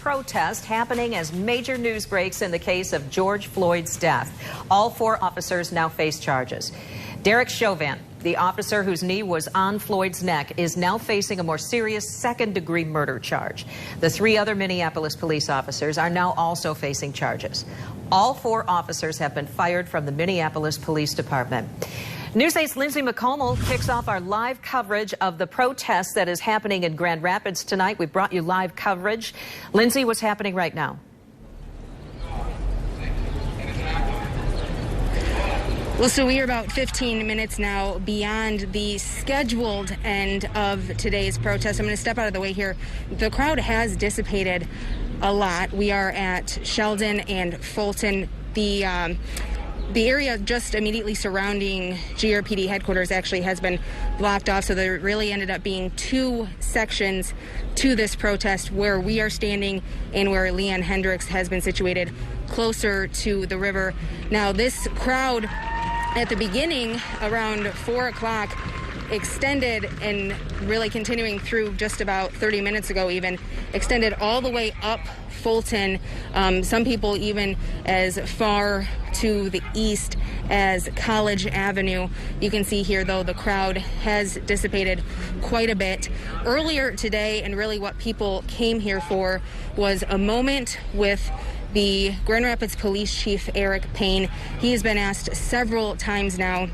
protest happening as major news breaks in the case of George Floyd's death. All 4 officers now face charges. Derek Chauvin, the officer whose knee was on Floyd's neck, is now facing a more serious second-degree murder charge. The 3 other Minneapolis police officers are now also facing charges. All 4 officers have been fired from the Minneapolis Police Department. News 8's Lindsay McComel kicks off our live coverage of the protest that is happening in Grand Rapids tonight. We brought you live coverage. Lindsay, what's happening right now? Well, so we are about 15 minutes now beyond the scheduled end of today's protest. I'm going to step out of the way here. The crowd has dissipated a lot. We are at Sheldon and Fulton. The area just immediately surrounding GRPD headquarters actually has been blocked off, so there really ended up being 2 sections to this protest, where we are standing and where Leon Hendricks has been situated closer to the river. Now, this crowd at the beginning, around 4 o'clock, extended and really continuing through just about 30 minutes ago even, extended all the way up Fulton, some people even as far to the east as College Avenue. You can see here, though, the crowd has dissipated quite a bit. Earlier today, and really what people came here for, was a moment with the Grand Rapids Police Chief, Eric Payne. He has been asked several times now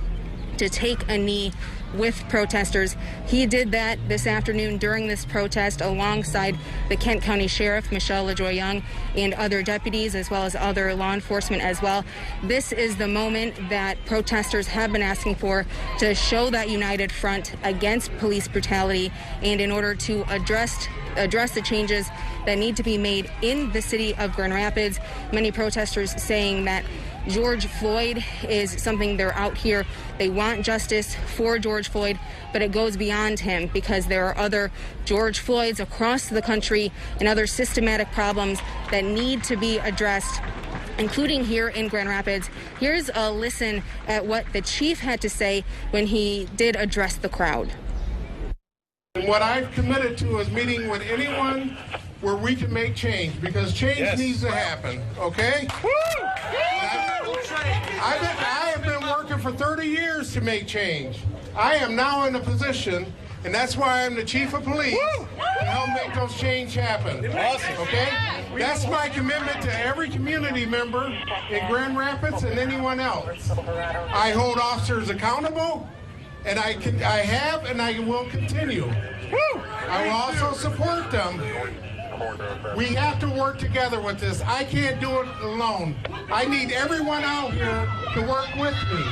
to take a knee with protesters. He did that this afternoon during this protest alongside the Kent County Sheriff, Michelle LaJoy Young, and other deputies, as well as other law enforcement as well. This is the moment that protesters have been asking for, to show that united front against police brutality, and in order to address the changes that need to be made in the city of Grand Rapids. Many protesters saying that George Floyd is something they're out here. They want justice for George Floyd, but it goes beyond him, because there are other George Floyds across the country and other systematic problems that need to be addressed, including here in Grand Rapids. Here's a listen at what the chief had to say when he did address the crowd. And what I've committed to is meeting with anyone where we can make change, because change needs to happen, okay? I have been working for 30 years to make change. I am now in a position, and that's why I'm the chief of police, to help make those change happen. Awesome. Okay? That's my commitment to every community member in Grand Rapids and anyone else. I hold officers accountable, and I have and I will continue. I will also support them. We have to work together with this. I can't do it alone. I need everyone out here to work with me.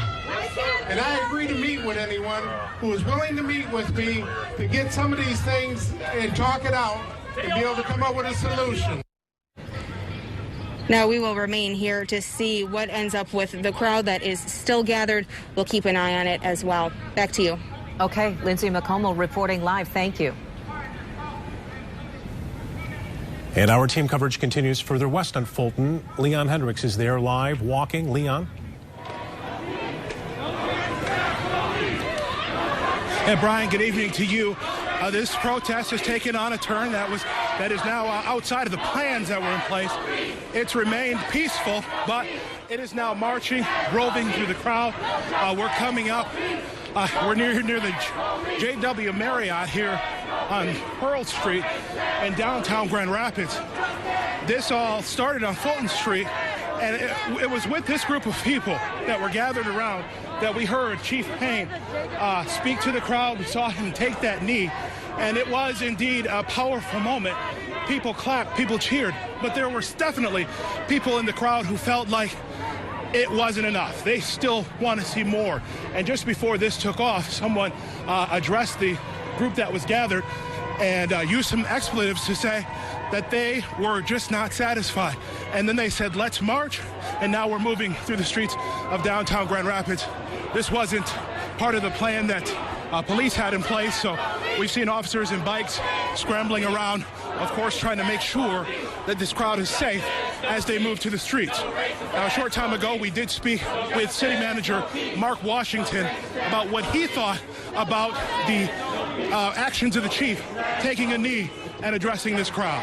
And I agree to meet with anyone who is willing to meet with me to get some of these things and talk it out and be able to come up with a solution. Now, we will remain here to see what ends up with the crowd that is still gathered. We'll keep an eye on it as well. Back to you. Okay, Lindsay McComel reporting live. Thank you. And our team coverage continues further west on Fulton. Leon Hendricks is there live, walking. Leon. Hey, Brian, good evening to you. This protest has taken on a turn that is now outside of the plans that were in place. It's remained peaceful, but it is now marching, roving through the crowd. We're coming up. We're near the JW Marriott here on Pearl Street in downtown Grand Rapids. This all started on Fulton Street, and it was with this group of people that were gathered around that we heard Chief Payne speak to the crowd. We saw him take that knee, and it was indeed a powerful moment. People clapped, people cheered, but there were definitely people in the crowd who felt like it wasn't enough. They still want to see more. And just before this took off, someone addressed the group that was gathered and used some expletives to say that they were just not satisfied. And then they said, let's march. And now we're moving through the streets of downtown Grand Rapids. This wasn't part of the plan that police had in place. So we've seen officers and bikes scrambling around, of course, trying to make sure that this crowd is safe as they move to the streets. Now, a short time ago, we did speak with City Manager Mark Washington about what he thought about the actions of the chief taking a knee and addressing this crowd.